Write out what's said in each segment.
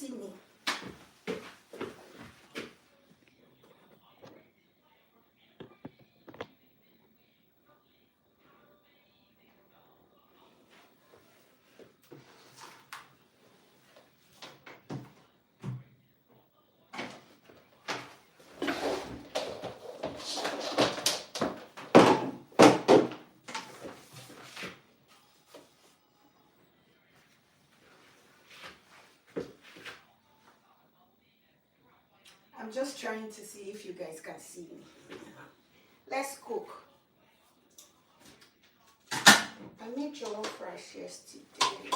Sydney. I'm just trying to see if you guys can see me. Let's cook. I made jollof rice yesterday.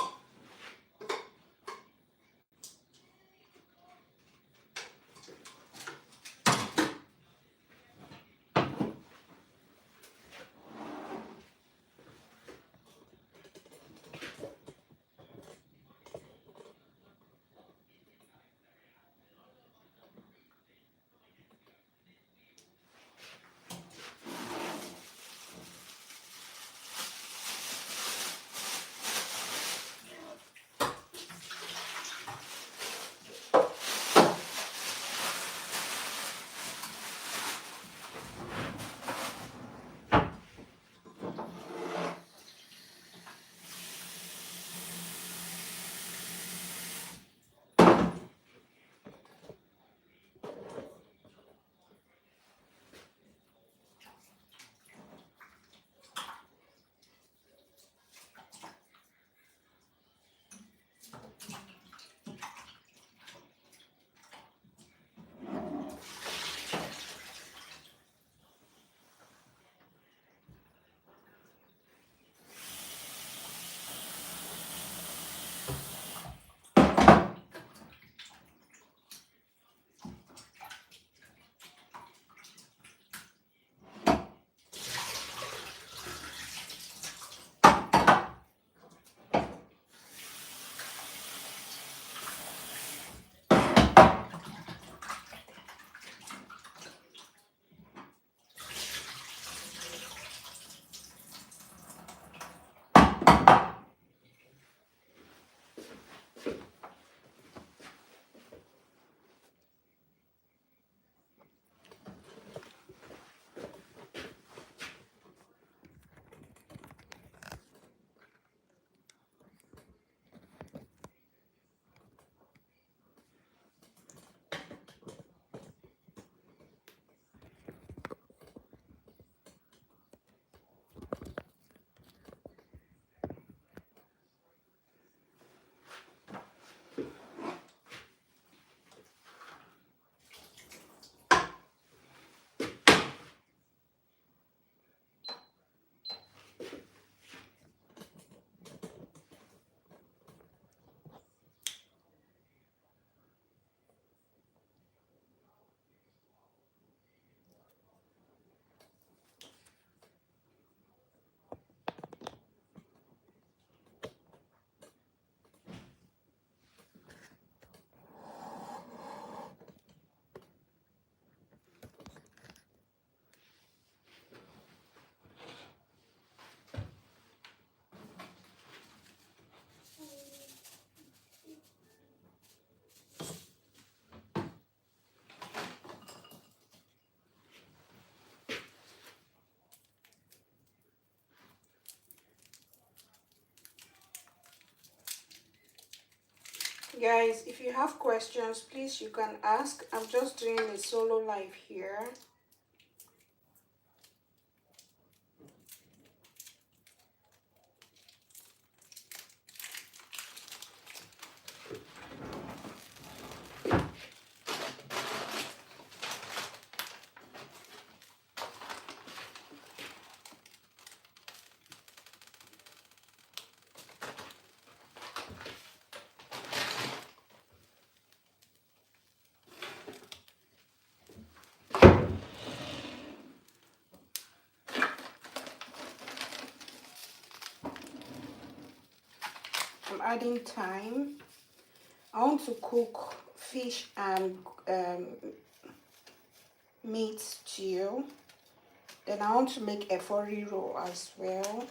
Guys, if you have questions, please you can ask. I'm just doing a solo live here. I'm adding thyme. I want to cook fish and meat stew. Then I want to make a foodie roll as well.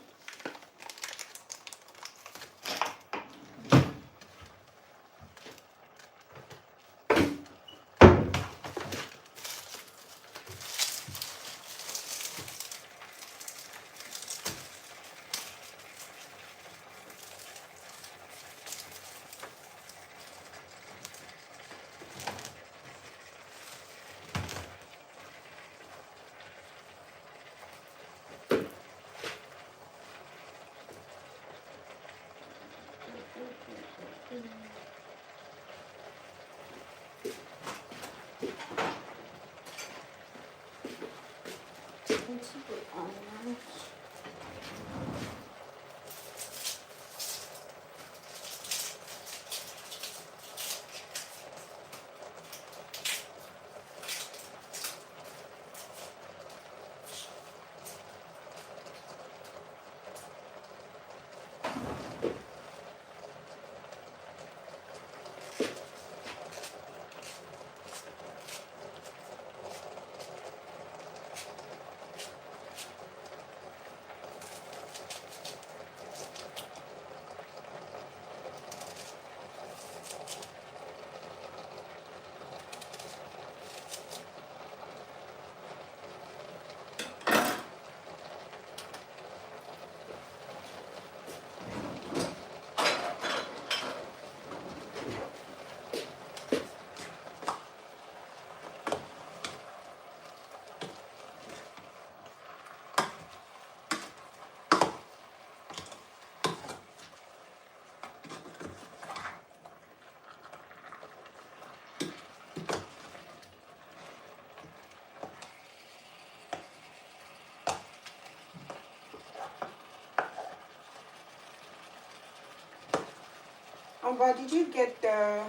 But did you get the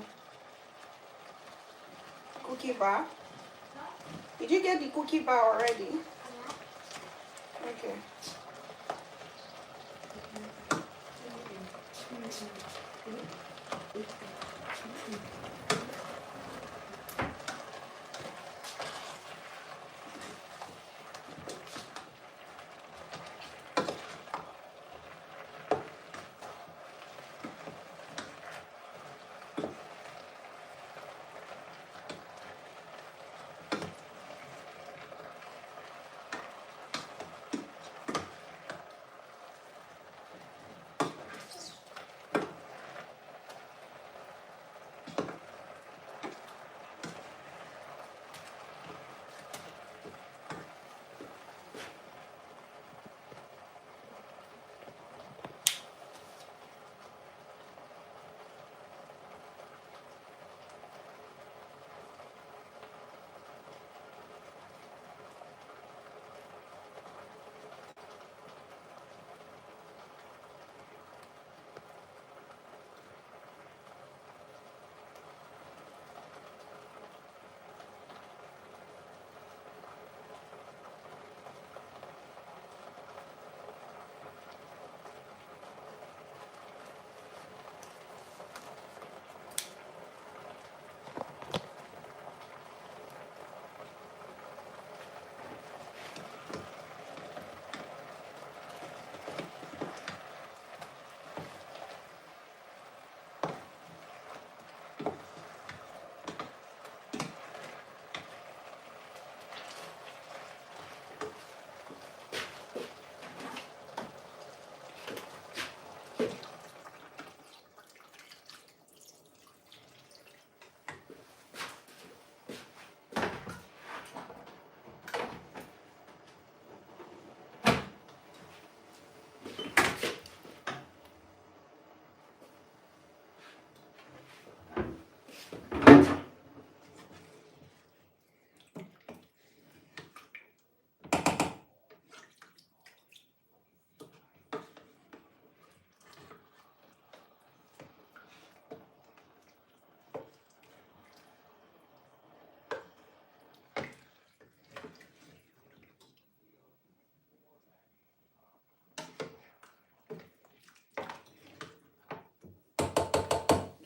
cookie bar? Did you get the cookie bar already? Yeah. Okay.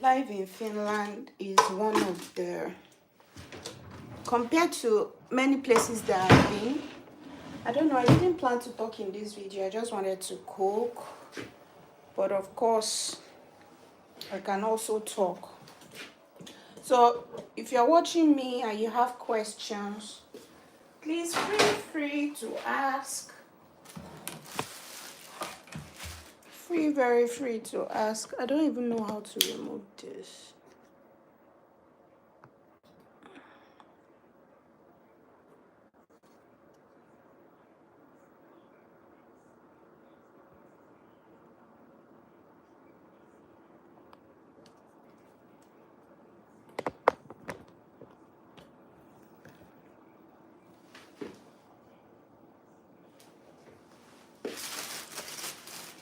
Life in Finland is one of the, compared to many places that I've been, I don't know, I didn't plan to talk in this video. I just wanted to cook, but of course I can also talk. So if you're watching me and you have questions, please feel free to ask. Very free to ask. I don't even know how to remove this.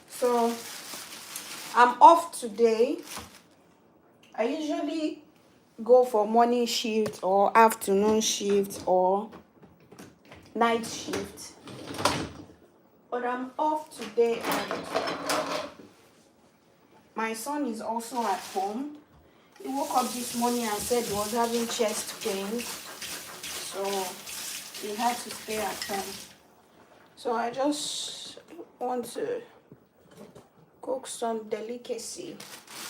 So I'm off today. I usually go for morning shift or afternoon shift or night shift, but I'm off today and my son is also at home. He woke up this morning and said he was having chest pain, so he had to stay at home. So I just want to cook some delicacy.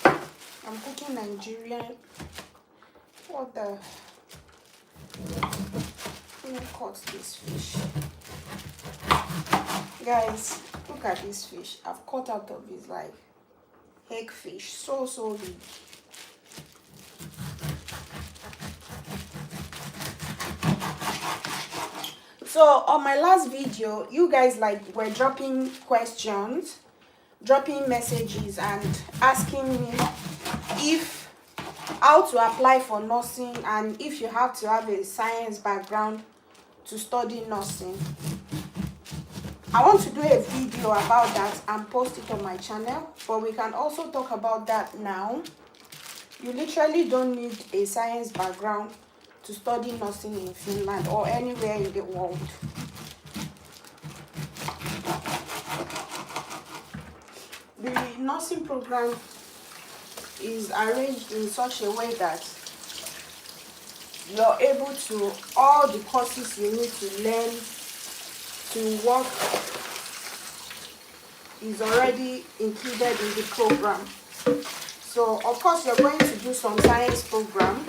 I'm cooking Nigerian. What the? Let me cut this fish. Guys, look at this fish. I've cut out of his life. Egg fish. So big. So on my last video, you guys were dropping questions, dropping messages and asking me if how to apply for nursing and if you have to have a science background to study nursing. I want to do a video about that and post it on my channel, but we can also talk about that now. You literally don't need a science background to study nursing in Finland or anywhere in the world. The nursing program is arranged in such a way that you're able to, all the courses you need to learn to work is already included in the program. So of course you're going to do some science program,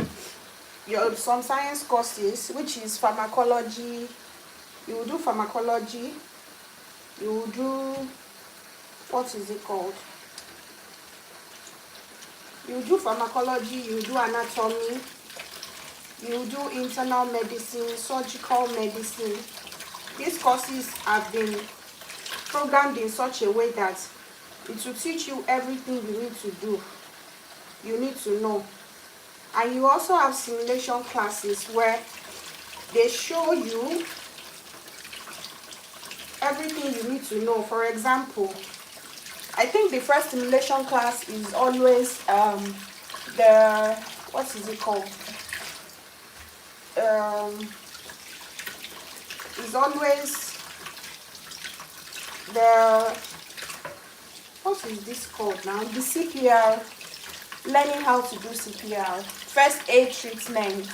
some science courses, which is pharmacology. You will do pharmacology, you will do, what is it called? You will do pharmacology, you will do anatomy, you will do internal medicine, surgical medicine. These courses have been programmed in such a way that it will teach you everything you need to do, you need to know. And you also have simulation classes where they show you everything you need to know. For example, I think the first simulation class is always the, what is it called? Is always the, what is this called now? The CPR, learning how to do CPR, first aid treatment.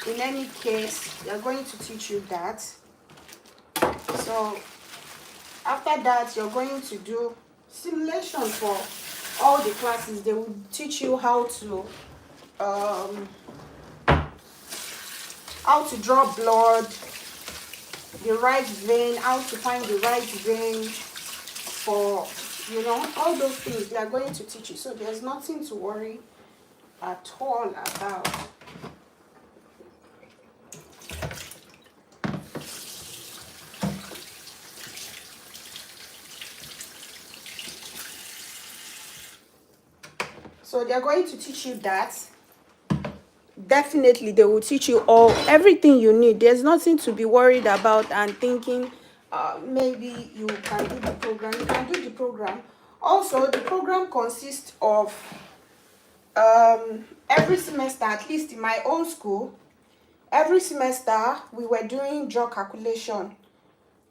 In any case, they're going to teach you that. So after that, you're going to do simulation for all the classes. They will teach you how to draw blood, the right vein, how to find the right vein for, you know, all those things they are going to teach you. So there's nothing to worry at all about. So they're going to teach you that. Definitely, they will teach you everything you need. There's nothing to be worried about and thinking maybe you can do the program. You can do the program. Also, the program consists of every semester, at least in my own school, every semester we were doing drug calculation.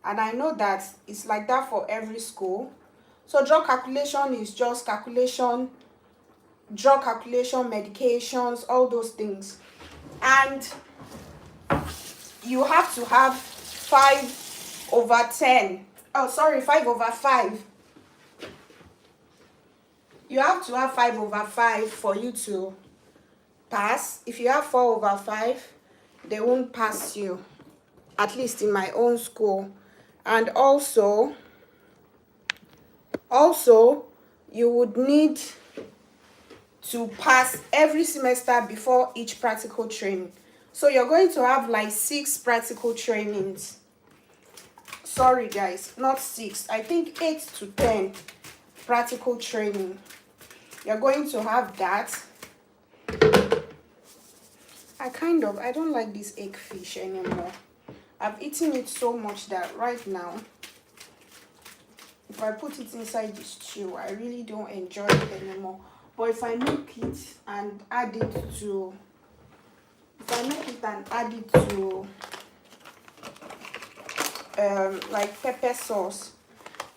And I know that it's like that for every school. So drug calculation is just calculation, drug calculation, medications, all those things. And you have to have 5/10. Oh, sorry, 5/5. You have to have 5/5 for you to pass. If you have 4/5, they won't pass you, at least in my own school. And also you would need to pass every semester before each practical training. So you're going to have like 6 practical trainings. Sorry guys, not 6, I think 8 to 10 practical training. You're going to have that. I don't like this egg fish anymore. I've eaten it so much that right now, if I put it inside the stew, I really don't enjoy it anymore. But if I make it and add it to, like pepper sauce,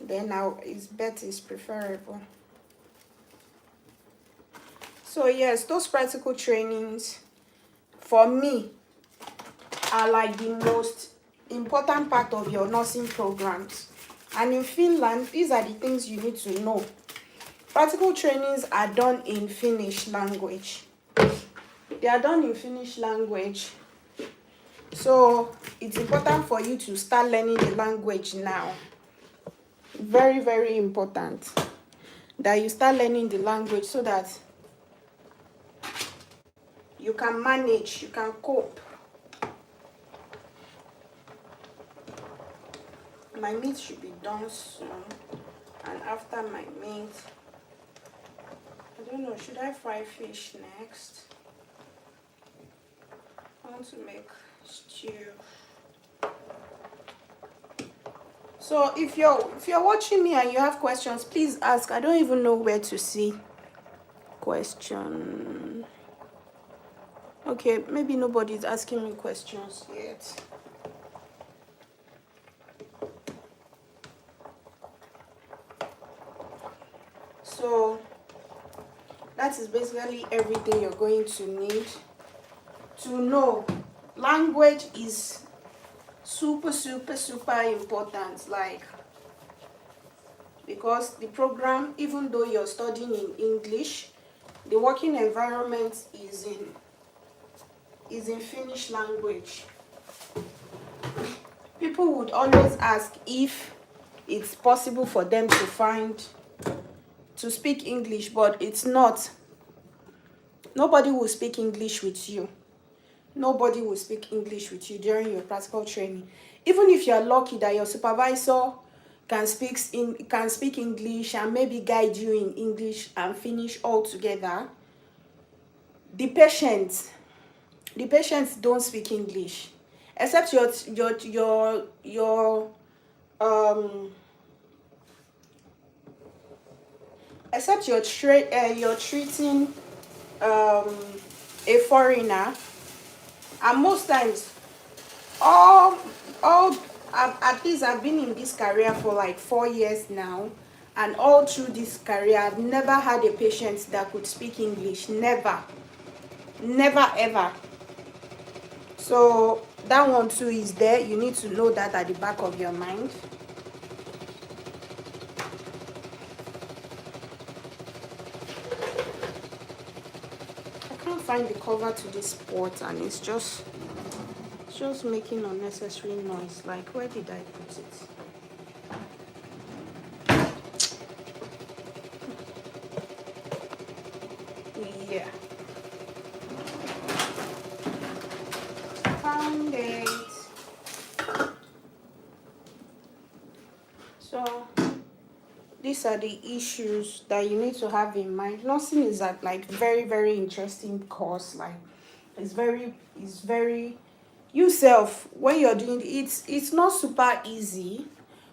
then now it's better, it's preferable. So yes, those practical trainings for me are like the most important part of your nursing programs. And in Finland, these are the things you need to know. Practical trainings are done in Finnish language. They are done in Finnish language. So it's important for you to start learning the language now. Very, very important that you start learning the language so that you can manage, you can cope. My meat should be done soon. And after my meat, I don't know, should I fry fish next? I want to make stew. So if you're watching me and you have questions, please ask. I don't even know where to see question. Okay, maybe nobody's asking me questions yet. So that is basically everything you're going to need to know. Language is super important, like, because the program, even though you're studying in English, the working environment is in Finnish language. People would always ask if it's possible for them to speak English, but it's not. Nobody will speak English with you. Nobody will speak English with you during your practical training. Even if you're lucky that your supervisor can speak English and maybe guide you in English and Finnish all together, the patients don't speak English, except you're treating a foreigner. And most times, at least I've been in this career for like 4 years now, and all through this career I've never had a patient that could speak English. Never ever. So that one too is there. You need to know that at the back of your mind. I can't find the cover to this pot, and it's just making unnecessary noise. Like, where did I put it? Yeah, found it. So these are the issues that you need to have in mind. Nursing is a very interesting course. Like, it's very yourself when you're doing it, it's not super easy,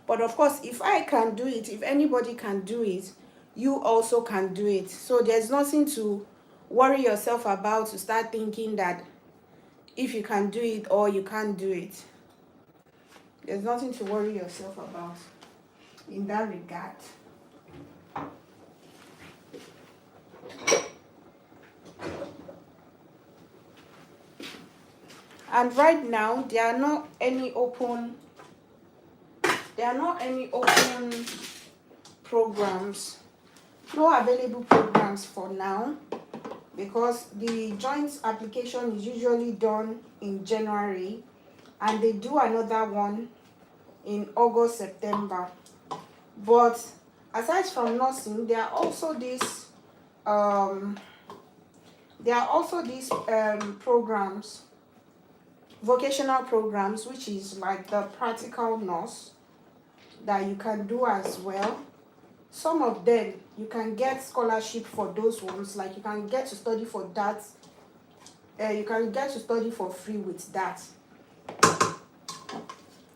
but of course, if I can do it, if anybody can do it, you also can do it. So there's nothing to worry yourself about, to start thinking that if you can do it or you can't do it. There's nothing to worry yourself about in that regard. And right now there are not any open programs, no available programs for now, because the joint application is usually done in January, and they do another one in August, September. But aside from nursing, there are also these programs, vocational programs, which is like the practical nurse that you can do as well. Some of them you can get scholarship for those ones, like you can get to study for that. You can get to study for free with that.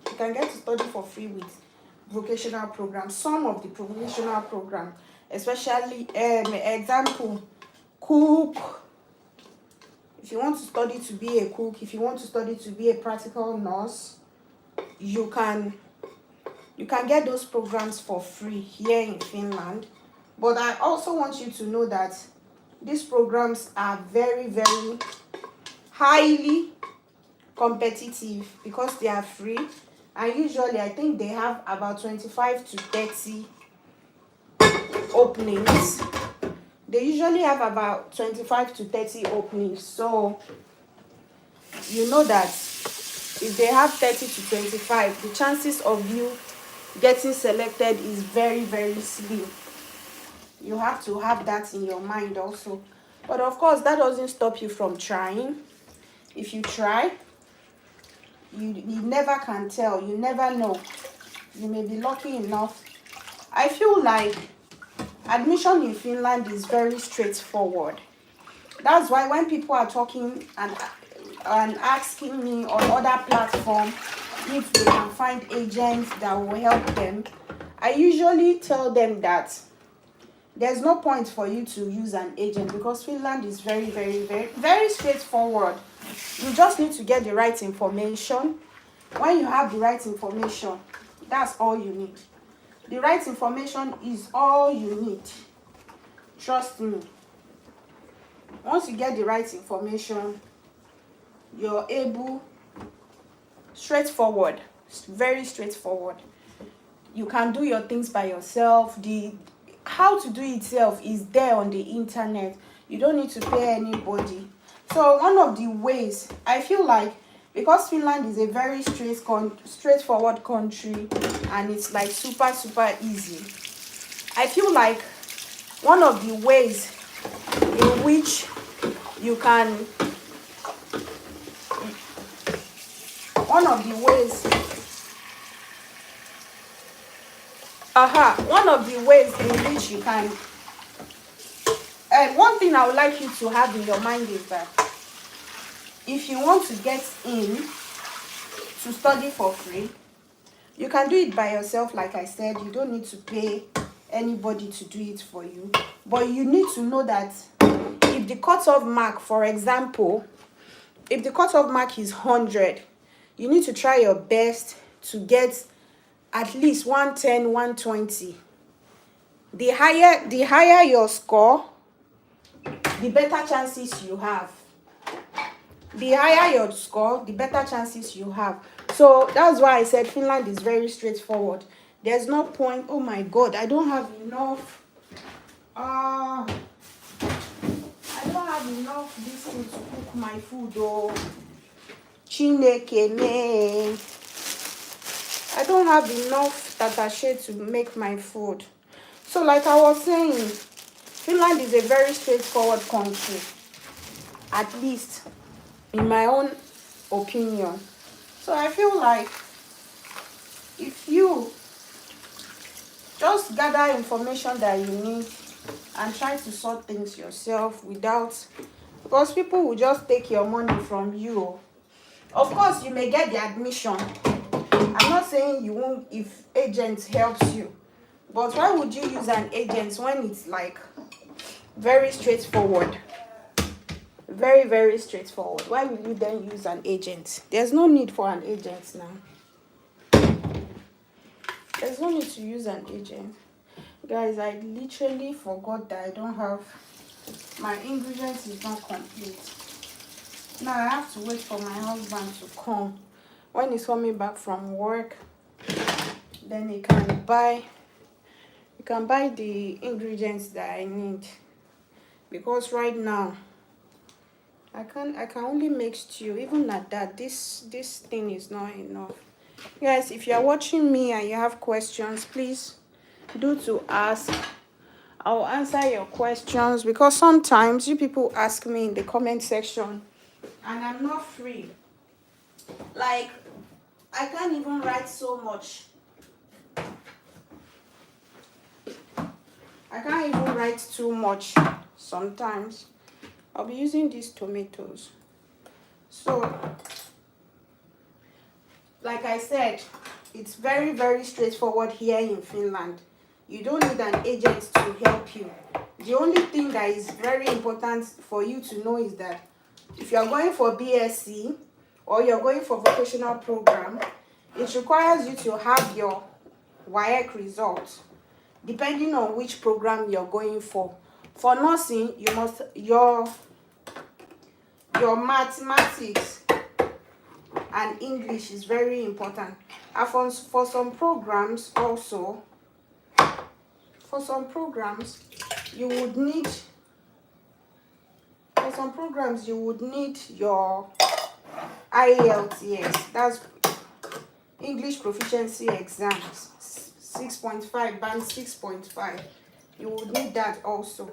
You can get to study for free with vocational programs. Some of the vocational programs, especially example, cook. If you want to study to be a cook, if you want to study to be a practical nurse, you can get those programs for free here in Finland. But I also want you to know that these programs are very highly competitive because they are free, and usually I think they have about 25 to 30 openings. They usually have about 25 to 30 openings. So you know that if they have 30 to 25, the chances of you getting selected is very slim. You have to have that in your mind also. But of course, that doesn't stop you from trying. If you try, you never can tell. You never know. You may be lucky enough. I feel like admission in Finland is very straightforward. That's why when people are talking and asking me on other platforms if they can find agents that will help them, I usually tell them that there's no point for you to use an agent because Finland is very, very, very, very straightforward. You just need to get the right information. When you have the right information, that's all you need. The right information is all you need. Trust me. Once you get the right information, you're able, straightforward, very straightforward. You can do your things by yourself. The how to do it itself is there on the internet. You don't need to pay anybody. So one of the ways, I feel like, because Finland is a very straightforward country and it's like super, super easy, I feel like one of the ways in which you can, one of the ways in which you can, one thing I would like you to have in your mind is that if you want to get in to study for free, you can do it by yourself. Like I said, you don't need to pay anybody to do it for you. But you need to know that if the cutoff mark, for example, if the cutoff mark is 100, you need to try your best to get at least 110, 120. The higher your score, the better chances you have. The higher your score, the better chances you have. So that's why I said Finland is very straightforward. There's no point. Oh my God, I don't have enough. I don't have enough this thing to cook my food. Oh, Chineke me. I don't have enough tatashe to make my food. So like I was saying, Finland is a very straightforward country. At least in my own opinion. So I feel like if you just gather information that you need and try to sort things yourself without, because people will just take your money from you. Of course, you may get the admission. I'm not saying you won't if agents helps you, but why would you use an agent when it's like very straightforward? Very, very straightforward. Why will you then use an agent? There's no need for an agent now. There's no need to use an agent. Guys, I literally forgot that I don't have, my ingredients is not complete. Now I have to wait for my husband to come. When he's coming back from work, then he can buy the ingredients that I need. Because right now I can only make stew. Even at that, this thing is not enough. Guys, if you're watching me and you have questions, please do to ask. I'll answer your questions because sometimes you people ask me in the comment section and I'm not free. Like, I can't even write so much. I can't even write too much sometimes. I'll be using these tomatoes. So, like I said, it's very, very straightforward here in Finland. You don't need an agent to help you. The only thing that is very important for you to know is that if you're going for BSc or you're going for vocational program, it requires you to have your WAEC results, depending on which program you're going for. For nursing, you must your mathematics and English is very important. And for some programs also, you would need your IELTS, yes, that's English proficiency exams, 6.5, band 6.5. You would need that also.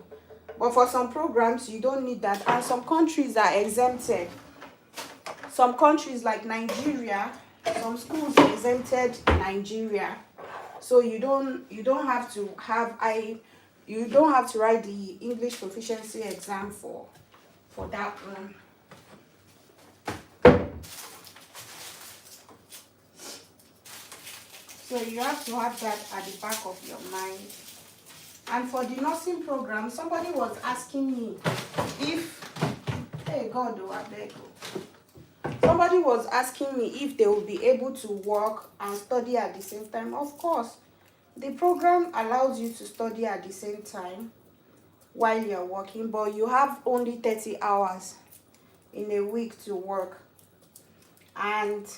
But for some programs, you don't need that. And some countries are exempted. Some countries like Nigeria, some schools are exempted in Nigeria. So you don't have to write the English proficiency exam for that one. So you have to have that at the back of your mind. And for the nursing program, somebody was asking me if, hey God, oh, I beg you. Somebody was asking me if they will be able to work and study at the same time. Of course, the program allows you to study at the same time while you're working, but you have only 30 hours in a week to work. And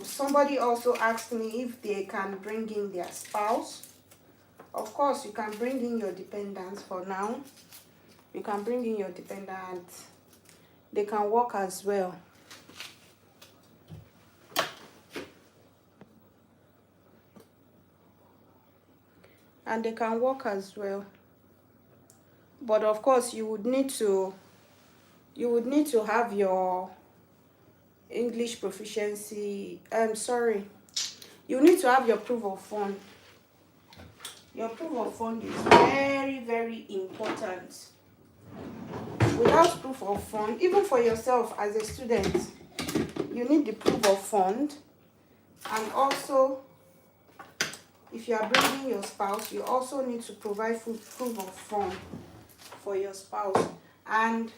somebody also asked me if they can bring in their spouse. Of course, you can bring in your dependents for now. You can bring in your dependents. They can work as well. And they can work as well. But of course, you would need to have your English proficiency. You need to have your proof of fund. Your proof of fund is very, very important. Without proof of fund, even for yourself as a student, you need the proof of fund. And also, if you are bringing your spouse, you also need to provide proof of fund for your spouse. And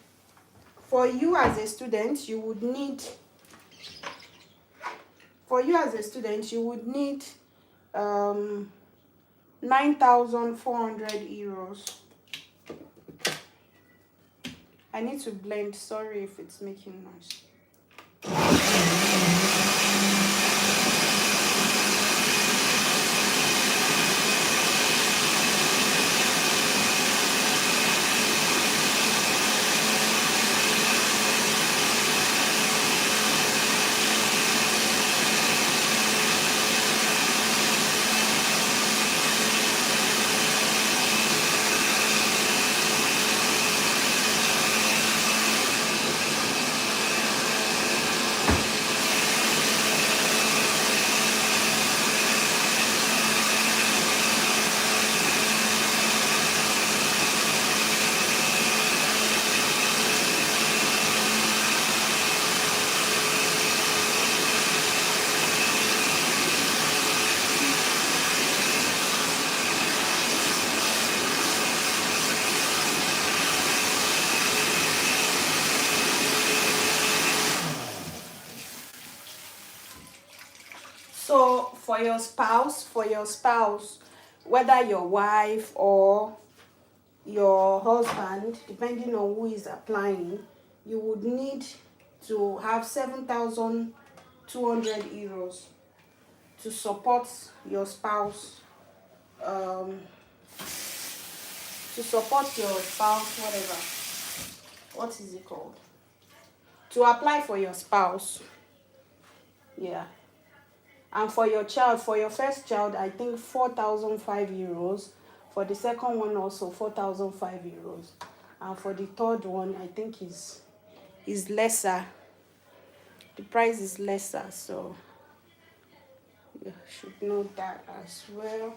for you as a student, you would need 9,400 euros. I need to blend. Sorry if it's making noise. So for your spouse, whether your wife or your husband, depending on who is applying, you would need to have 7,200 euros to support your spouse. Whatever. What is it called? To apply for your spouse. Yeah. And for your child, for your first child, I think 4,005 euros. For the second one also 4,005 euros. And for the third one, I think is lesser. The price is lesser, so you should know that as well.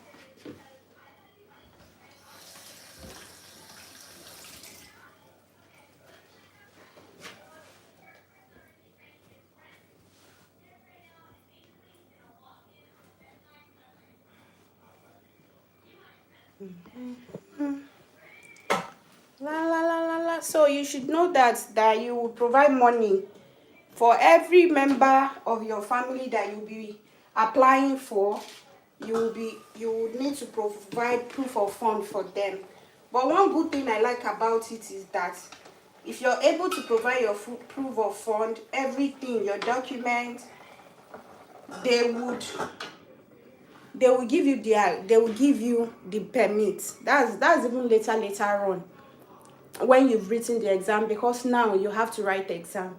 So you should know that you will provide money for every member of your family that you'll be applying for. You would need to provide proof of fund for them. But one good thing I like about it is that if you're able to provide your proof of fund, everything, your documents, they will give you the permit. That's even later on when you've written the exam, because now you have to write the exam.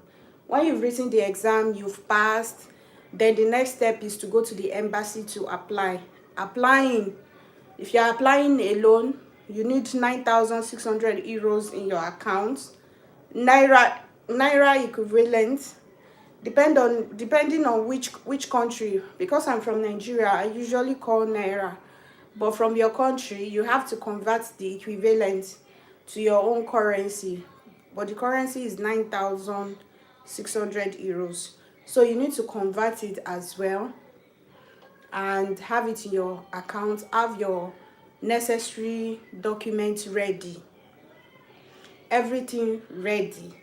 When you've written the exam, you've passed, then the next step is to go to the embassy to apply. If you're applying alone, you need 9,600 euros in your account. Naira equivalent, depending on which country. Because I'm from Nigeria, I usually call naira, but from your country you have to convert the equivalent to your own currency, but the currency is 9,600 euros. So you need to convert it as well and have it in your account. Have your necessary documents ready, everything ready.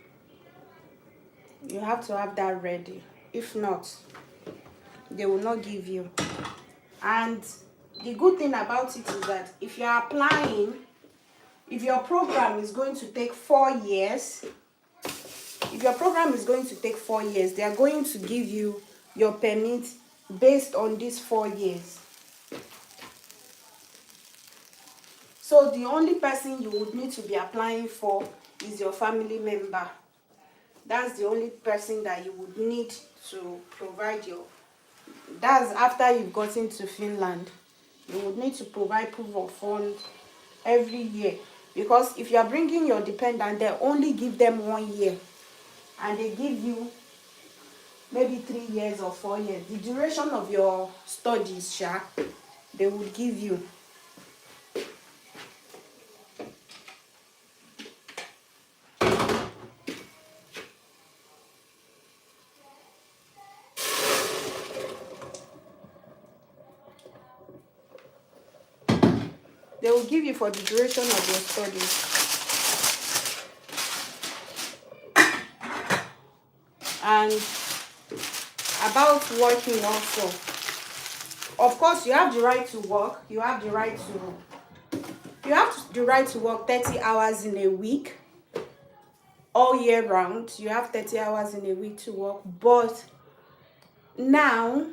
You have to have that ready. If not, they will not give you. And the good thing about it is that if you're applying, if your program is going to take 4 years, they are going to give you your permit based on these 4 years. So the only person you would need to be applying for is your family member. That's the only person that you would need to provide your, that's after you've gotten to Finland. You would need to provide proof of funds every year, because if you are bringing your dependent, they only give them 1 year, and they give you maybe 3 years or 4 years. The duration of your studies, they would give you. They will give you for the duration of your studies. And about working also, of course, you have the right to work. You have the right to work 30 hours in a week, all year round. You have 30 hours in a week to work. But now,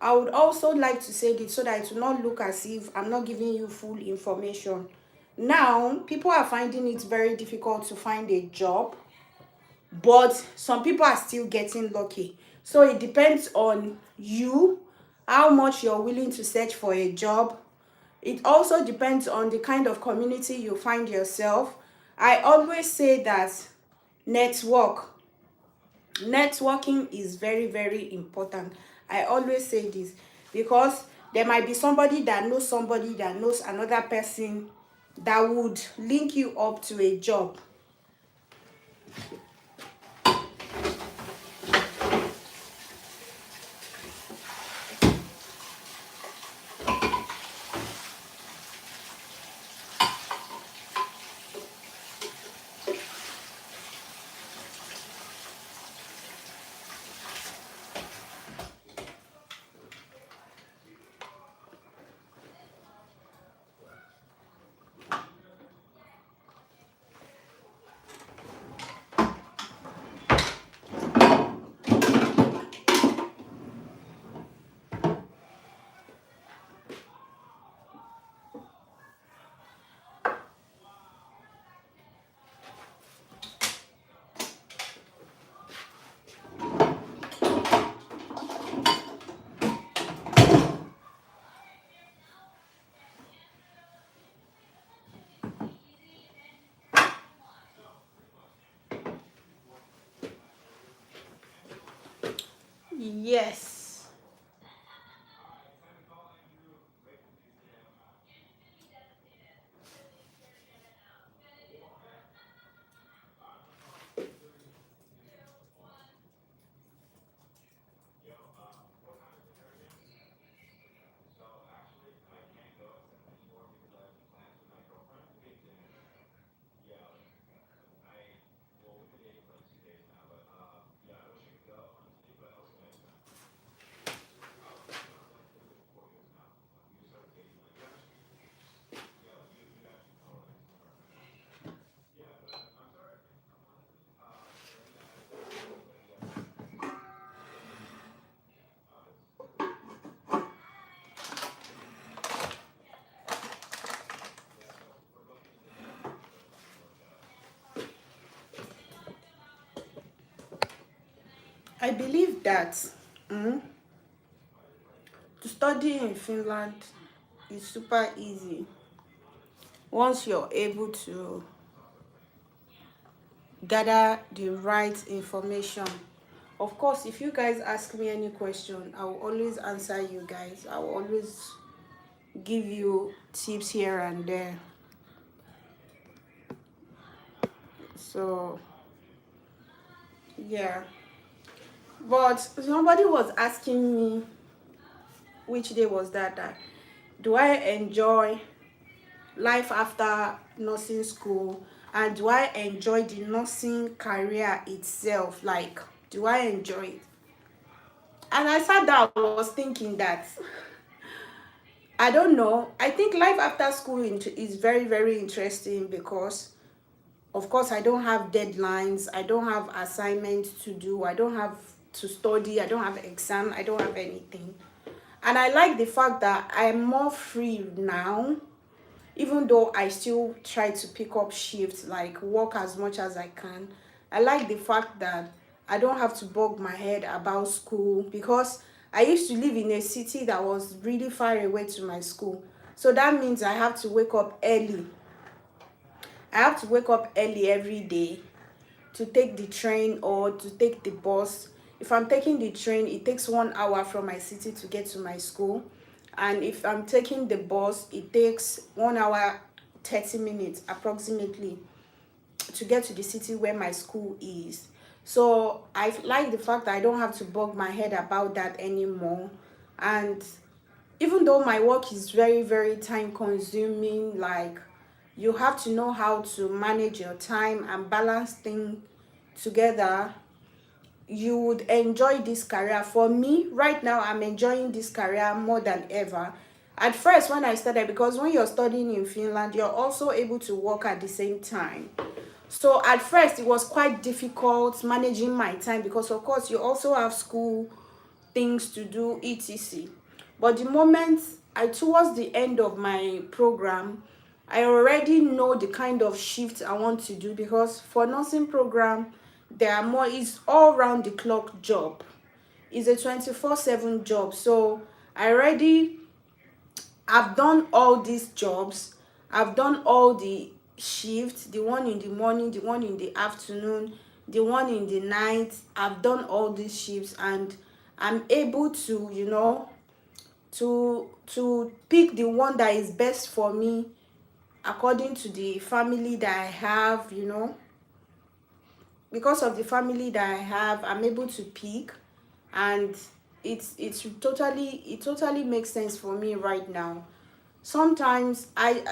I would also like to say this so that it will not look as if I'm not giving you full information. Now, people are finding it very difficult to find a job, but some people are still getting lucky. So it depends on you, how much you're willing to search for a job. It also depends on the kind of community you find yourself. I always say that networking is very, very important. I always say this because there might be somebody that knows another person that would link you up to a job. Yes. I believe that to study in Finland is super easy once you're able to gather the right information. Of course, if you guys ask me any question, I will always answer you guys. I will always give you tips here and there. So yeah, but somebody was asking me which day was that do I enjoy life after nursing school, and do I enjoy the nursing career itself? Like, do I enjoy it? And I sat down, I was thinking that I don't know. I think life after school is very, very interesting because, of course, I don't have deadlines, I don't have assignments to do, I don't have to study, I don't have exam, I don't have anything. And I like the fact that I'm more free now, even though I still try to pick up shifts, like work as much as I can. I like the fact that I don't have to bug my head about school, because I used to live in a city that was really far away to my school. So that means I have to wake up early. I have to wake up early every day to take the train or to take the bus. If I'm taking the train, it takes 1 hour from my city to get to my school. And if I'm taking the bus, it takes 1 hour 30 minutes approximately to get to the city where my school is. So I like the fact that I don't have to bug my head about that anymore. And even though my work is very, very time consuming, like, you have to know how to manage your time and balance things together, you would enjoy this career. For me right now, I'm enjoying this career more than ever. At first when I started, because when you're studying in Finland, you're also able to work at the same time. So at first it was quite difficult managing my time, because of course you also have school things to do, etc. But the moment towards the end of my program, I already know the kind of shift I want to do, because for nursing program, there are more, it's all round the clock job. It's a 24/7 job. So I've done all these jobs. I've done all the shifts, the one in the morning, the one in the afternoon, the one in the night. I've done all these shifts, and I'm able to, to pick the one that is best for me according to the family that I have, because of the family that I have, I'm able to pick. And it totally makes sense for me right now. Sometimes and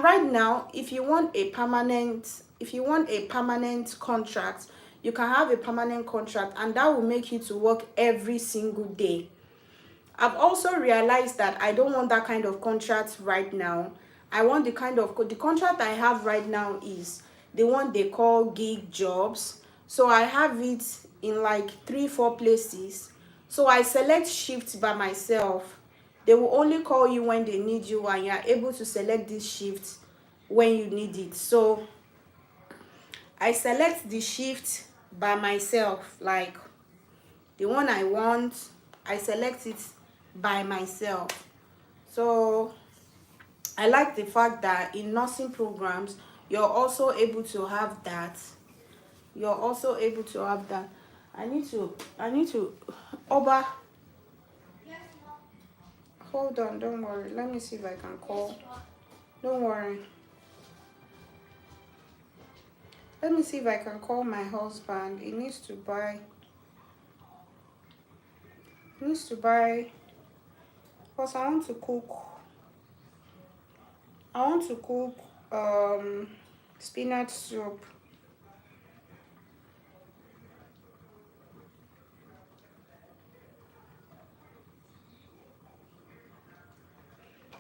right now, if you want a permanent contract, you can have a permanent contract, and that will make you to work every single day. I've also realized that I don't want that kind of contract right now. I want the contract I have right now is the one they call gig jobs. So I have it in like 3 4 places. So I select shifts by myself. They will only call you when they need you, and you are able to select this shift when you need it. So I select the shift by myself, like the one I want, I select it by myself. So I like the fact that in nursing programs, you're also able to have that. You're also able to have that. I need to Oba, hold on, don't worry. Let me see if I can call. Don't worry. Let me see if I can call my husband. He needs to buy because I want to cook spinach soup.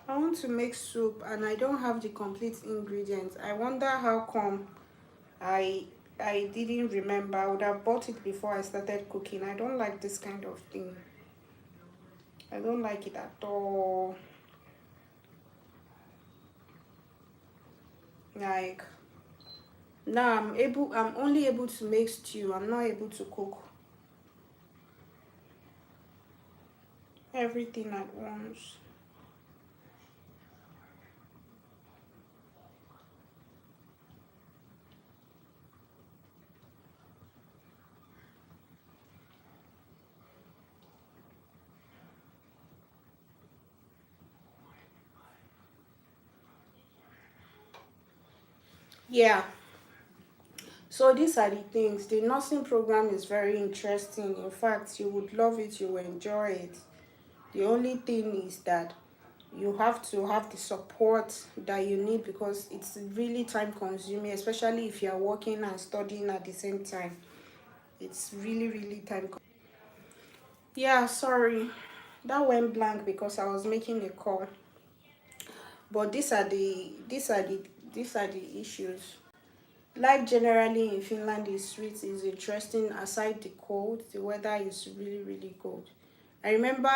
I want to make soup and I don't have the complete ingredients. I wonder how come I I didn't remember. I would have bought it before I started cooking. I don't like this kind of thing. I don't like it at all. Like, now I'm only able to make stew. I'm not able to cook everything at once. Yeah. So these are the things. The nursing program is very interesting. In fact, you would love it, you will enjoy it. The only thing is that You have to have the support that you need because it's really time consuming, especially if you are working and studying at the same time. It's really time. Yeah, sorry, that went blank because I was making a call. But these are the issues. Life generally in Finland is sweet, is interesting. Aside the cold, the weather is really cold. I remember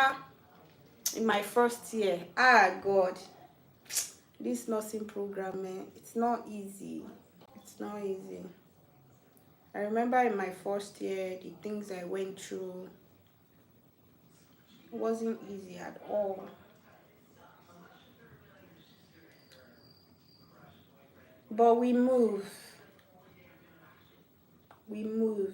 in my first year, God, this nursing program, it's not easy. It's not easy. I remember in my first year, the things I went through, it wasn't easy at all. But we move. We move.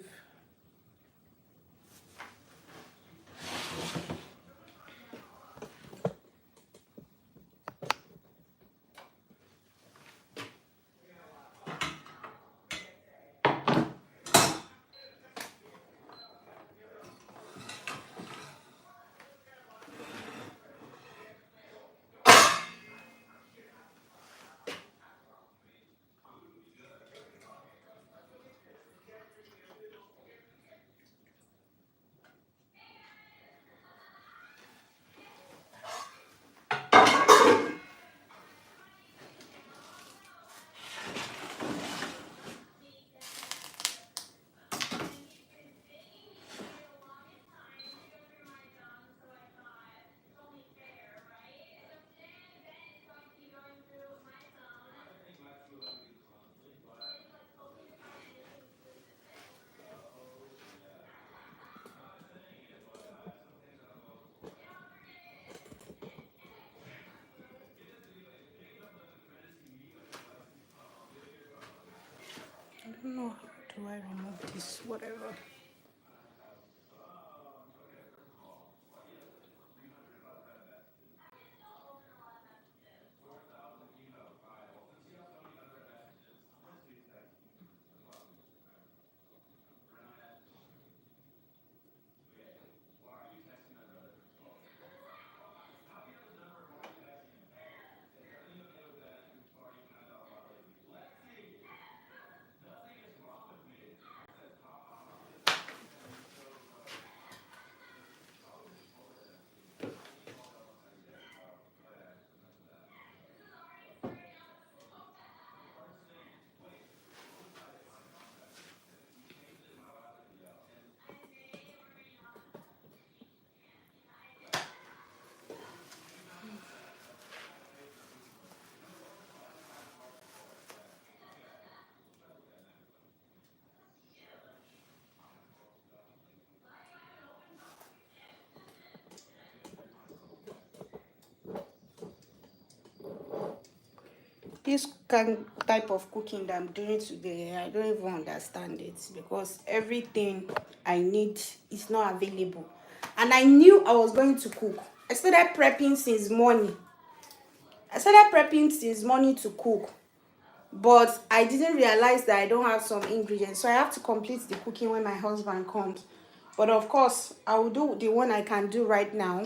I don't know how do I remove this, whatever. This kind type of cooking that I'm doing today, I don't even understand it because everything I need is not available. And I knew I was going to cook. I started prepping since morning. To cook, but I didn't realize that I don't have some ingredients. So I have to complete the cooking when my husband comes. But of course, I will do the one I can do right now.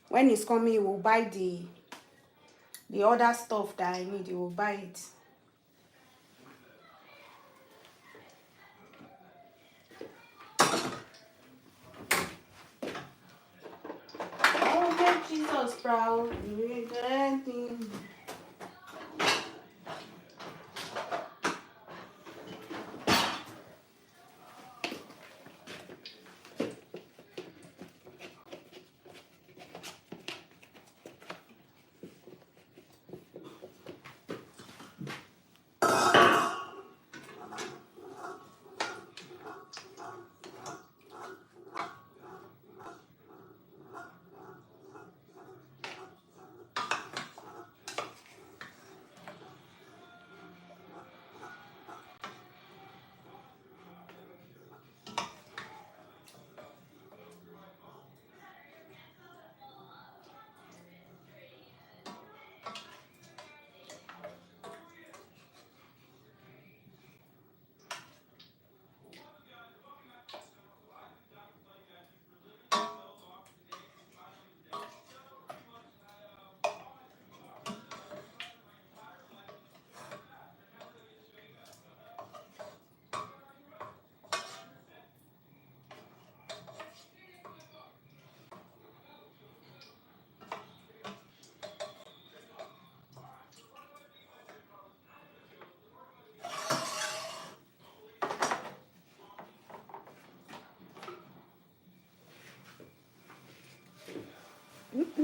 When he's coming, he will buy the other stuff that I need. He will buy it. Oh, get Jesus proud.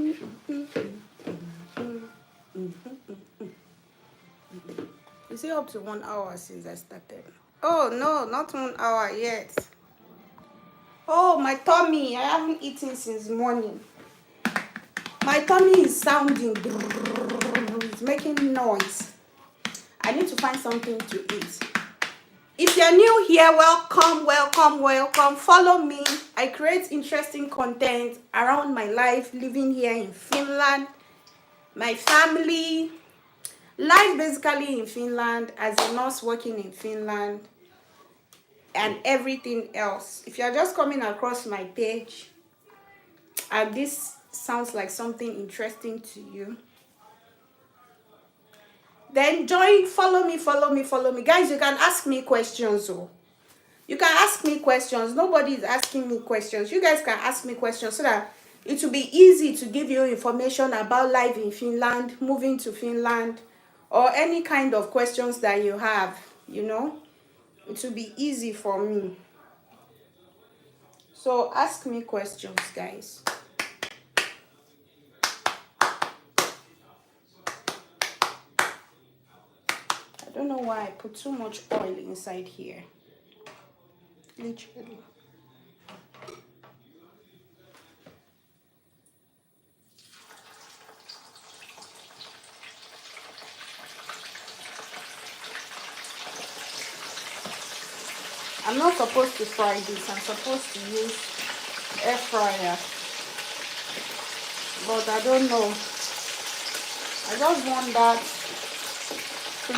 Is it up to 1 hour since I started? Oh no, not 1 hour yet. Oh, my tummy. I haven't eaten since morning. My tummy is sounding. It's making noise. I need to find something to eat. If you're new here, welcome, welcome, welcome. Follow me. I create interesting content around my life living here in Finland, my family, life basically in Finland, as a nurse working in Finland, and everything else. If you're just coming across my page and this sounds like something interesting to you, then join, follow me, follow me, follow me. Guys, you can ask me questions. Oh. You can ask me questions. Nobody is asking me questions. You guys can ask me questions so that it will be easy to give you information about life in Finland, moving to Finland, or any kind of questions that you have, you know. It will be easy for me. So ask me questions, guys. I don't know why I put too much oil inside here. Literally. I'm not supposed to fry this. I'm supposed to use air fryer. But I don't know. I just want that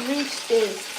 rich taste.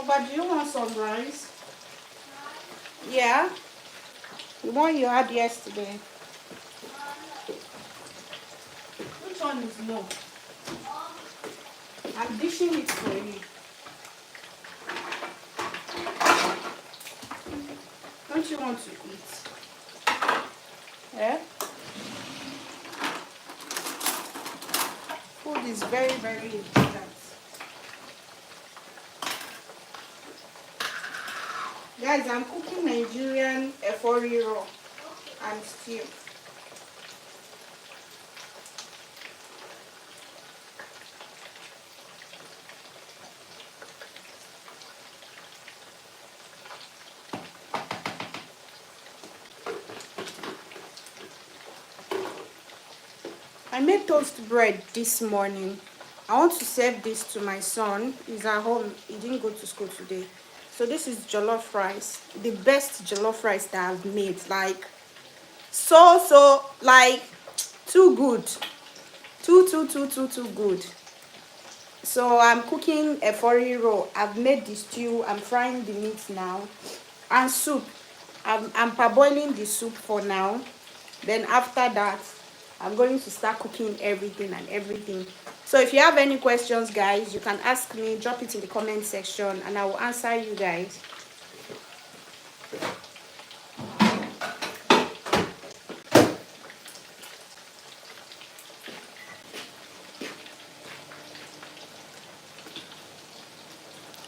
Oh, but do you want some rice? Yeah. The one you had yesterday. Which one is more? I'm dishing it for you. Don't you want to eat? Yeah? Food is very, very important. Guys, I'm cooking Nigerian efori raw and stew. I made toast bread this morning. I want to serve this to my son. He's at home. He didn't go to school today. So this is jollof rice. The best jollof rice that I've made. Like, like, too good. Too good. So I'm cooking a furry roll. I've made the stew. I'm frying the meat now. And soup. I'm parboiling the soup for now. Then after that, I'm going to start cooking everything and everything. So if you have any questions, guys, you can ask me. Drop it in the comment section and I will answer you guys.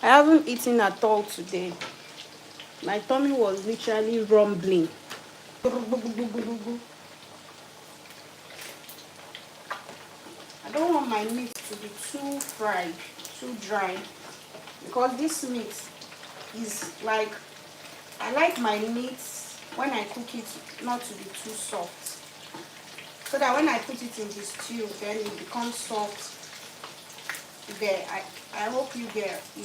I haven't eaten at all today. My tummy was literally rumbling. I don't want my meat to be too fried, too dry, because this meat is like, I like my meat when I cook it not to be too soft, so that when I put it in the stew, then it becomes soft. There, I hope you get me.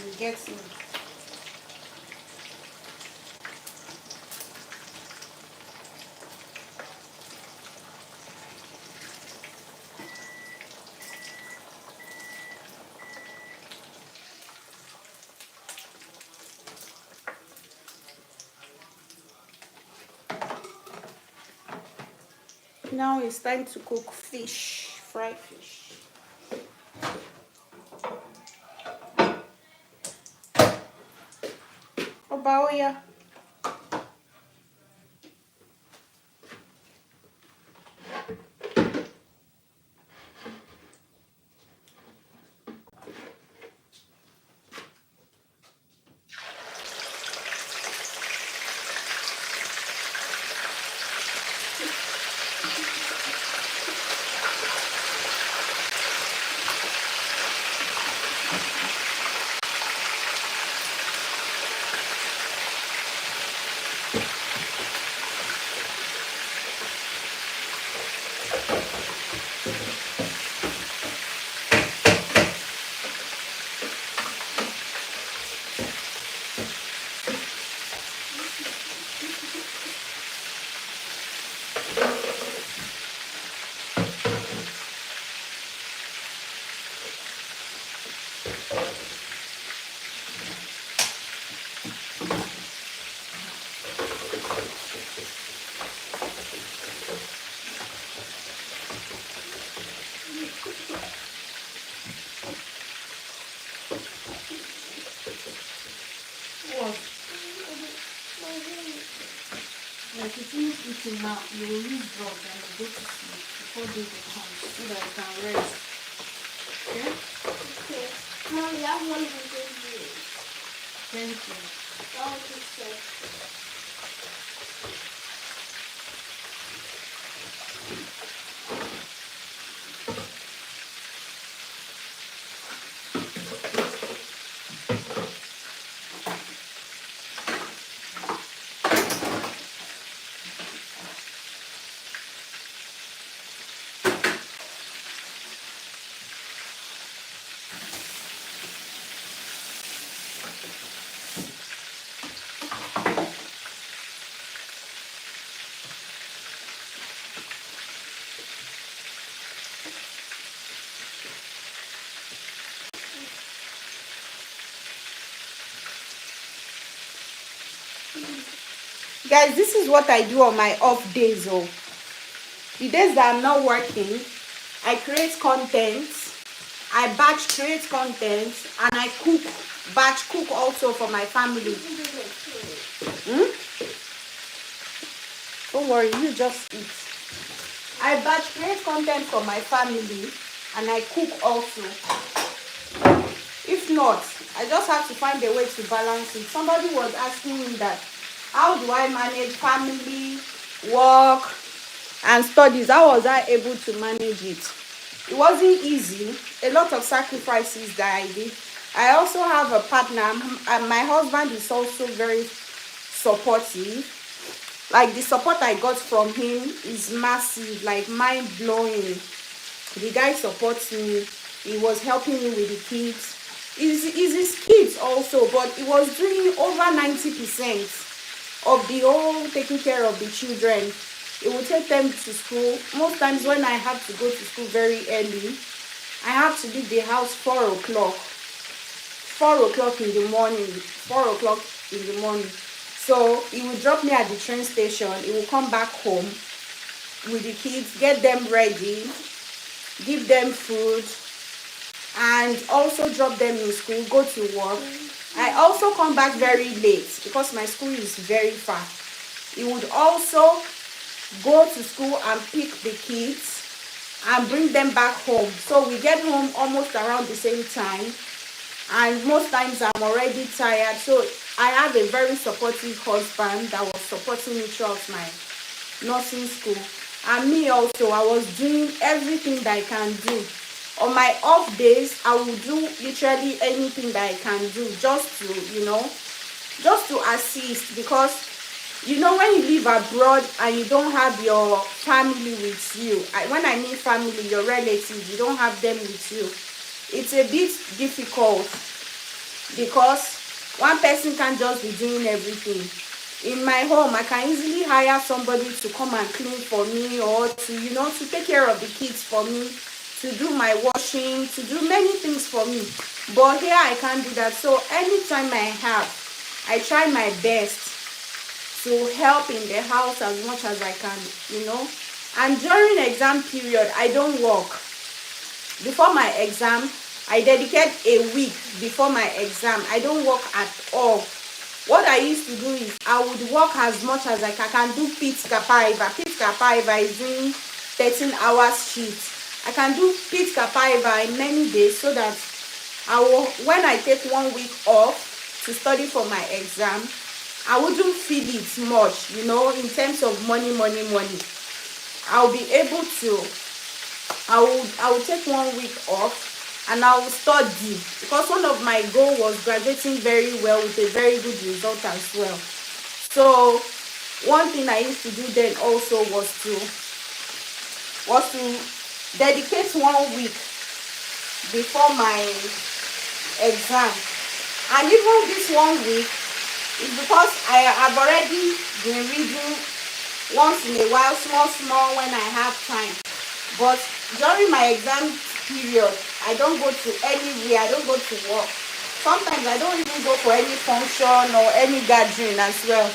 Now it's time to cook fish, fried fish. Obaoya. What? Like if you eating now, you will use drugs and you go to sleep before they come so that you can rest. Okay? Okay. Mom, that one is good. Thank you. That was just good. Guys, this is what I do on my off days. Oh, the days that I'm not working, I create content. I batch create content and I cook, batch cook also for my family. Don't worry, you just eat. I batch create content for my family and I cook also. If not, I just have to find a way to balance it. Somebody was asking me that, how do I manage family, work, and studies? How was I able to manage it? It wasn't easy. A lot of sacrifices that I did. I also have a partner, and my husband is also very supportive. Like the support I got from him is massive, like mind blowing. The guy supports me. He was helping me with the kids. Is his kids also, but he was doing over 90% of the whole taking care of the children. It would take them to school. Most times when I have to go to school very early, I have to leave the house 4 o'clock. 4 o'clock in the morning. 4 o'clock in the morning. So he will drop me at the train station. He will come back home with the kids, get them ready, give them food, and also drop them in school, go to work. I also come back very late because my school is very far. He would also go to school and pick the kids and bring them back home. So we get home almost around the same time, and most times I'm already tired. So I have a very supportive husband that was supporting me throughout my nursing school. And me also, I was doing everything that I can do. On my off days, I will do literally anything that I can do just to, just to assist. Because, when you live abroad and you don't have your family with you, when I mean family, your relatives, you don't have them with you, it's a bit difficult because one person can't just be doing everything. In my home, I can easily hire somebody to come and clean for me, or to take care of the kids for me, to do my washing, to do many things for me. But here I can't do that. So anytime I try my best to help in the house as much as I can, And during exam period, I don't work. Before my exam, I dedicate a week before my exam. I don't work at all. What I used to do is I would work as much as I can do pit kapaiva. Pit kapaiva is doing 13 hours shift. I can do pit kapaiva in many days so that when I take 1 week off to study for my exam, I wouldn't feel it much, in terms of money. I'll be able to, I will take 1 week off and I will study, because one of my goals was graduating very well with a very good result as well. So one thing I used to do then also was to dedicate 1 week before my exam. And even this 1 week is because I have already been reading once in a while, small when I have time. But during my exam period, I don't go to anywhere. I don't go to work. Sometimes I don't even go for any function or any gathering as well.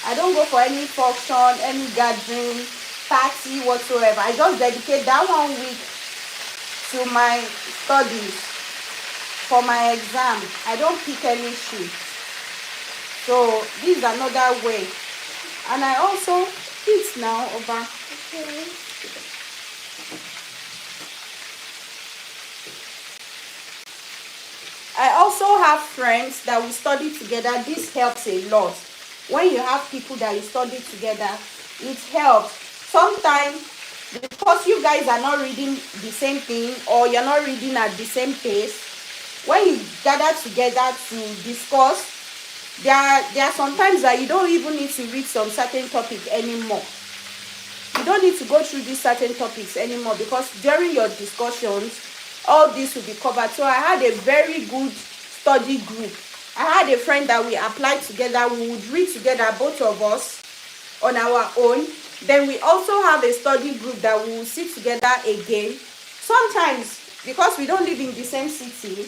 I don't go for any function, any gathering, party whatsoever. I just dedicate that 1 week to my studies for my exam. I don't pick any shift. So this is another way. And I also eat now over. Okay. I also have friends that we study together. This helps a lot. When you have people that you study together, it helps. Sometimes, because you guys are not reading the same thing or you're not reading at the same pace, when you gather together to discuss, there are some times that you don't even need to read some certain topic anymore. You don't need to go through these certain topics anymore, because during your discussions, all this will be covered. So I had a very good study group. I had a friend that we applied together. We would read together, both of us, on our own. Then we also have a study group that we will sit together again. Sometimes, because we don't live in the same city,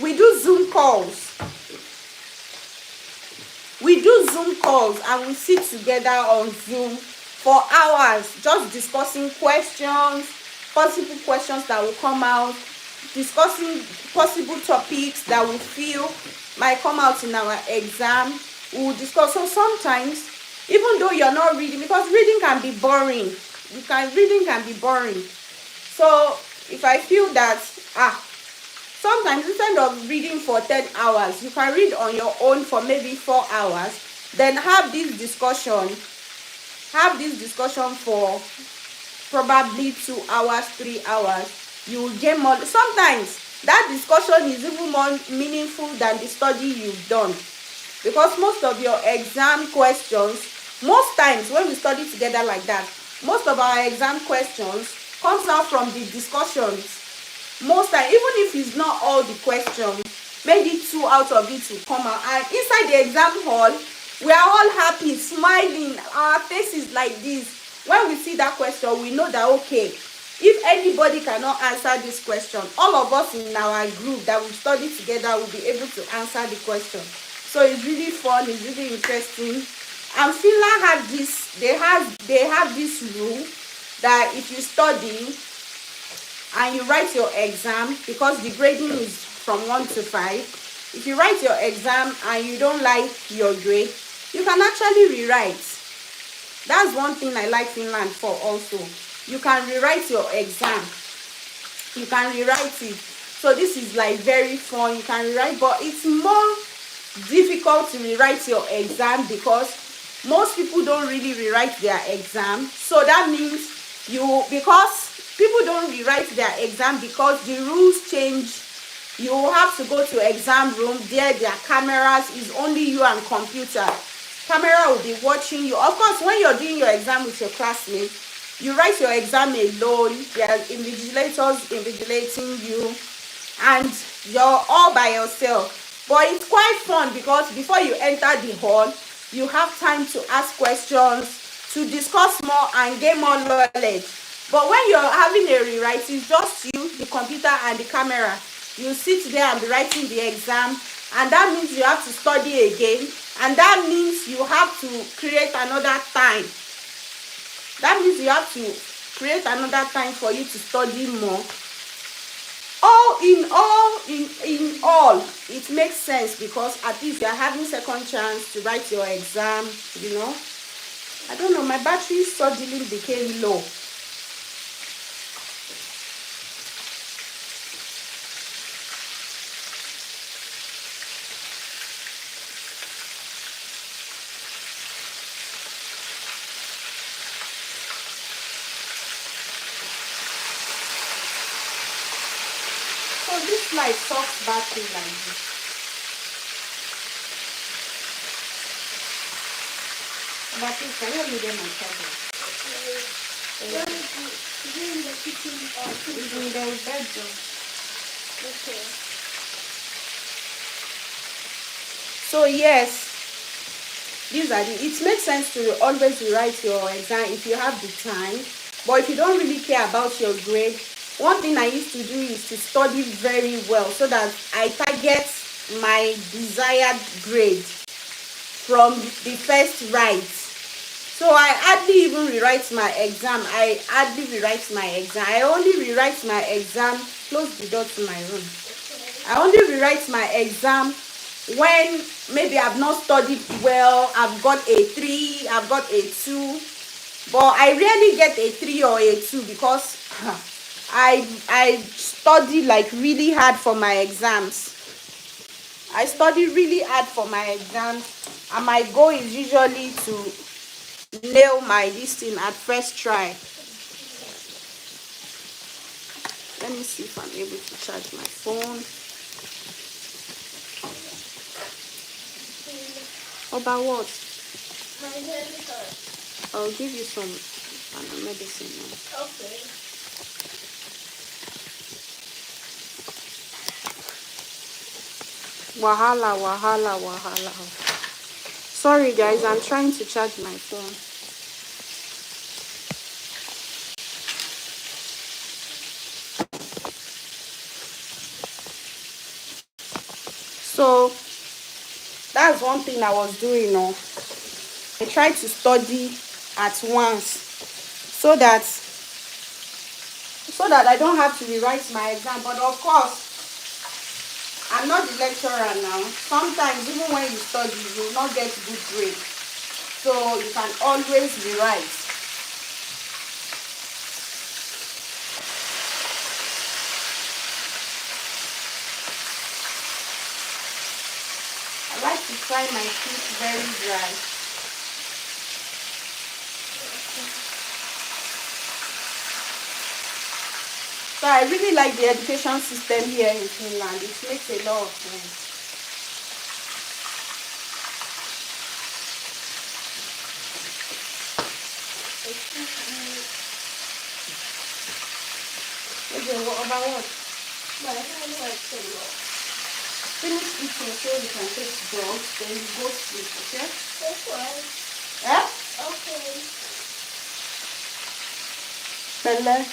we do Zoom calls. We do Zoom calls and we sit together on Zoom for hours, just discussing questions, possible questions that will come out, discussing possible topics that we feel might come out in our exam. We will discuss. So sometimes, even though you're not reading, because reading can be boring. Reading can be boring. So if I feel that, sometimes instead of reading for 10 hours, you can read on your own for maybe 4 hours, then have this discussion for probably 2 hours, 3 hours. You will get more. Sometimes that discussion is even more meaningful than the study you've done, because most of your exam questions, most times when we study together like that, most of our exam questions comes out from the discussions. Most times, even if it's not all the questions, maybe 2 out of it will come out. And inside the exam hall, we are all happy, smiling, our faces like this. When we see that question, we know that, okay, If anybody cannot answer this question, all of us in our group that we study together will be able to answer the question. So it's really fun, it's really interesting. And Finland had this, they have this rule that if you study and you write your exam, because the grading is from 1 to 5, if you write your exam and you don't like your grade, you can actually rewrite. That's one thing I like Finland for also. You can rewrite your exam. You can rewrite it. So this is like very fun. You can rewrite, but it's more difficult to rewrite your exam because most people don't really rewrite their exam. So that means because people don't rewrite their exam because the rules change. You have to go to exam room. There are cameras. It's only you and computer. Camera will be watching you. Of course, when you're doing your exam with your classmates, you write your exam alone. There are invigilators invigilating you, and you're all by yourself. But it's quite fun because before you enter the hall, you have time to ask questions, to discuss more and gain more knowledge. But when you're having a rewrite, it's just you, the computer, and the camera. You sit there and be writing the exam, and that means you have to study again, and that means you have to create another time. That means you have to create another time for you to study more. In all, it makes sense because at least you are having second chance to write your exam, you know. I don't know, my battery suddenly became low. So this light sucks battery like this. Battery, can you help me get my charger? Is it in the kitchen or It's in the bedroom. okay? So yes, it makes sense to always rewrite your exam if you have the time. But if you don't really care about your grade, one thing I used to do is to study very well so that I target my desired grade from the first write. So I hardly even rewrite my exam. I only rewrite my exam. Close the door to my room. I only rewrite my exam when maybe I've not studied well, I've got a 3, I've got a 2. But I rarely get a 3 or a 2 because I study like really hard for my exams. I study really hard for my exams, and my goal is usually to nail my listing at first try. Let me see if I'm able to charge my phone. About what? My head hurts. I'll give you some medicine now. Okay. Wahala. Sorry guys, I'm trying to charge my phone. So that's one thing I was doing. I tried to study at once so that I don't have to rewrite my exam. But of course, I'm not the lecturer now. Sometimes even when you study, you will not get good grades. So you can always rewrite. I like to try my teeth very dry. So I really like the education system here in Finland. It makes a lot of sense. Okay, what about what? My hand hurts a lot. Finish eating so you can take drugs, then you go sleep, okay? Okay. Yeah? Okay. Belle.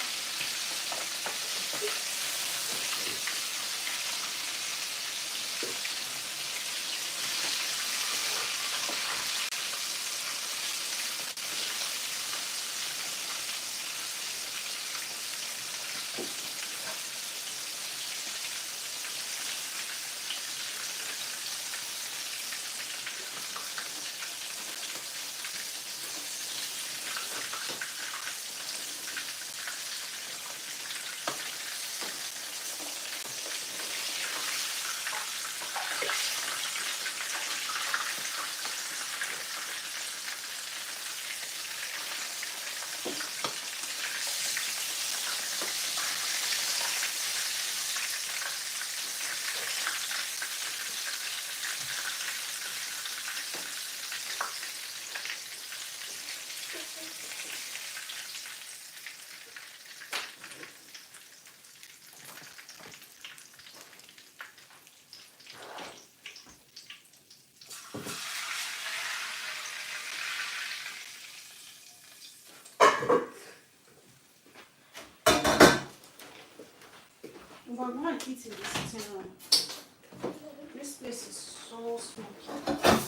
If I go and eat in the sitting room, this place is so smoky.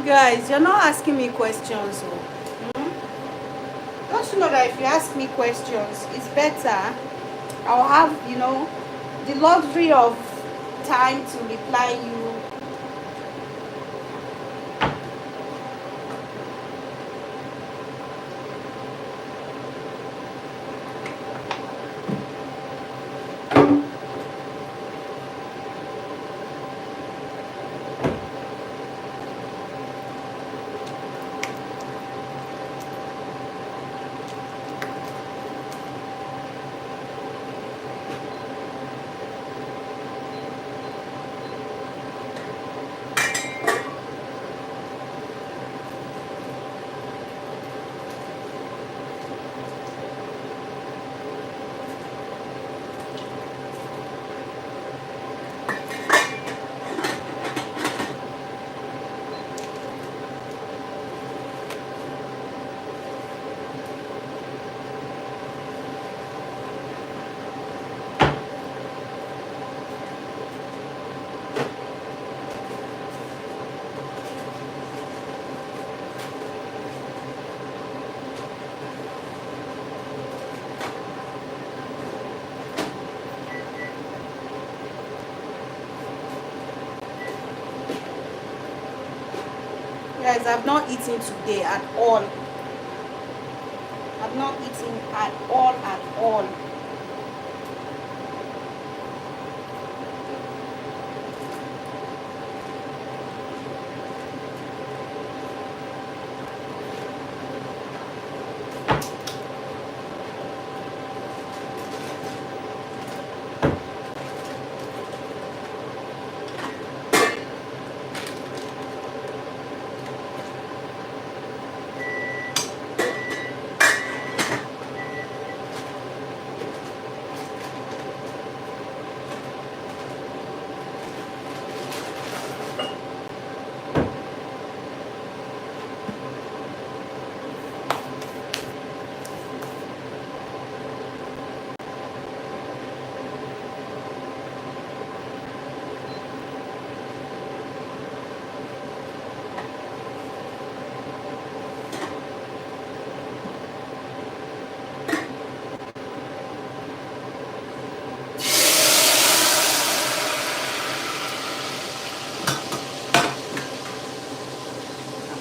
Guys, you're not asking me questions. Don't you know that if you ask me questions, it's better. I'll have, the luxury of time to reply you. Guys, I've not eaten today at all. I've not eaten at all, at all.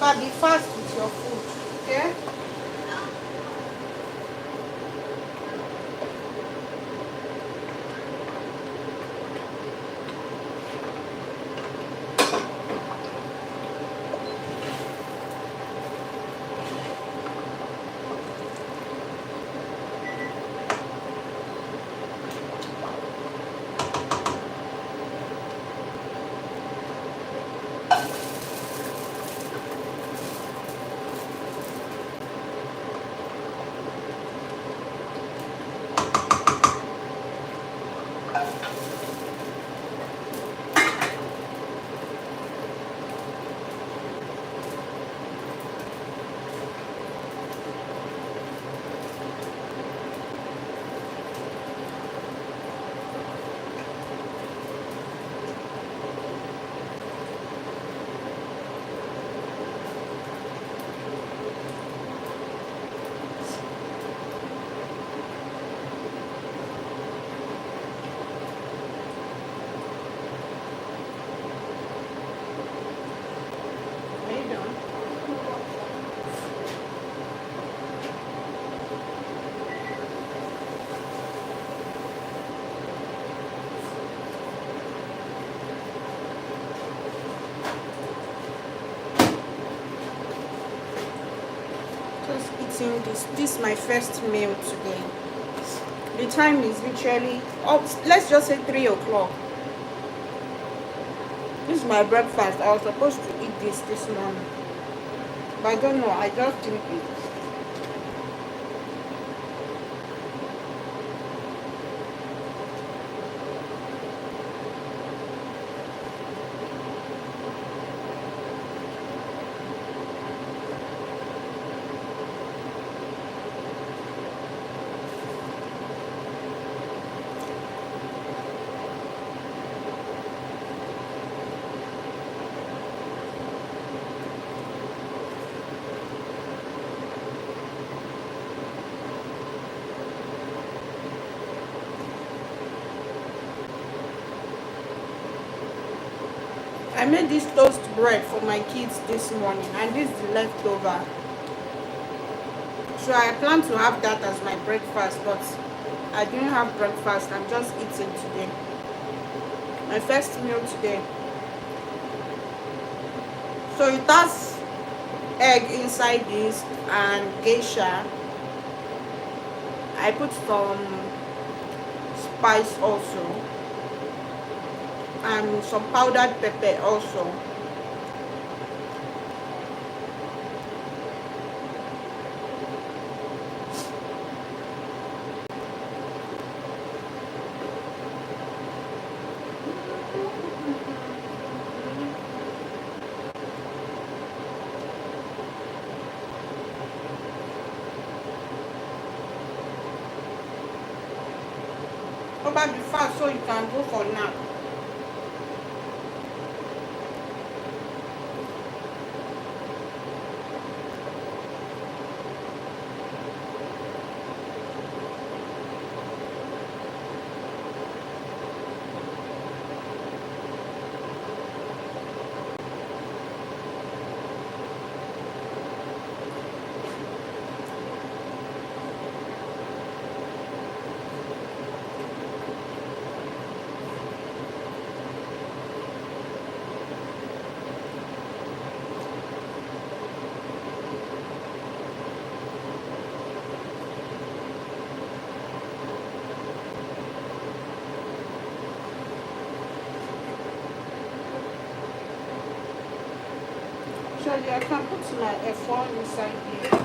But be fast with your food, okay? eating this. This is my first meal today. The time is literally, oh, let's just say 3 o'clock. This is my breakfast. I was supposed to eat this morning, but I don't know. I just didn't eat. I made this toast bread for my kids this morning, and this is the leftover. So I plan to have that as my breakfast, but I didn't have breakfast. I'm just eating today. My first meal today. So it has egg inside this and geisha. I put some spice also, and some powdered pepper also. Probably fast so you can go for nap. Actually, I can put my F1 inside here.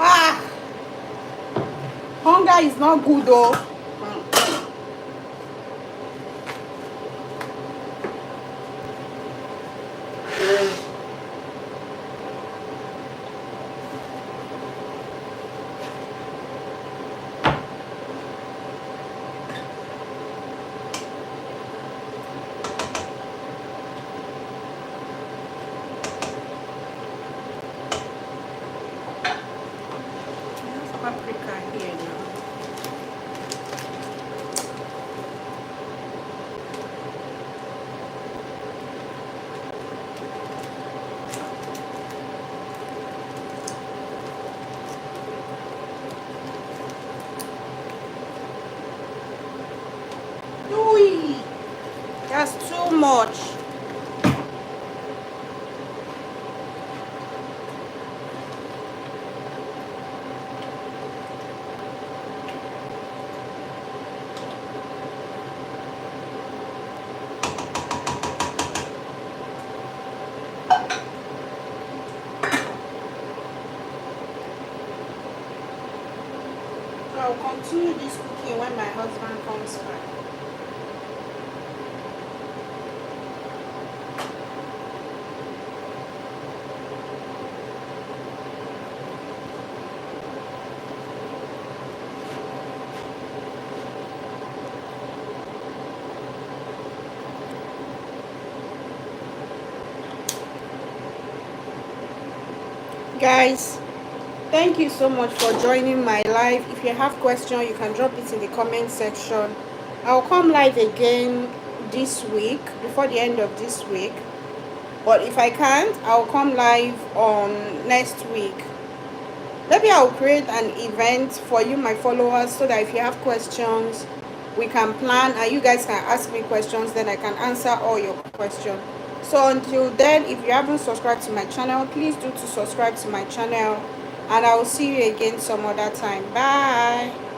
Ah, hunger is not good though. Paprika here now. That's too much. I'll continue this cooking when my husband comes back. Guys, thank you so much for joining my live. If you have questions, you can drop it in the comment section. I'll come live again this week, before the end of this week. But if I can't, I'll come live on next week. Maybe I'll create an event for you, my followers, so that if you have questions, we can plan and you guys can ask me questions, then I can answer all your questions. So until then, if you haven't subscribed to my channel, please do to subscribe to my channel, and I will see you again some other time. Bye.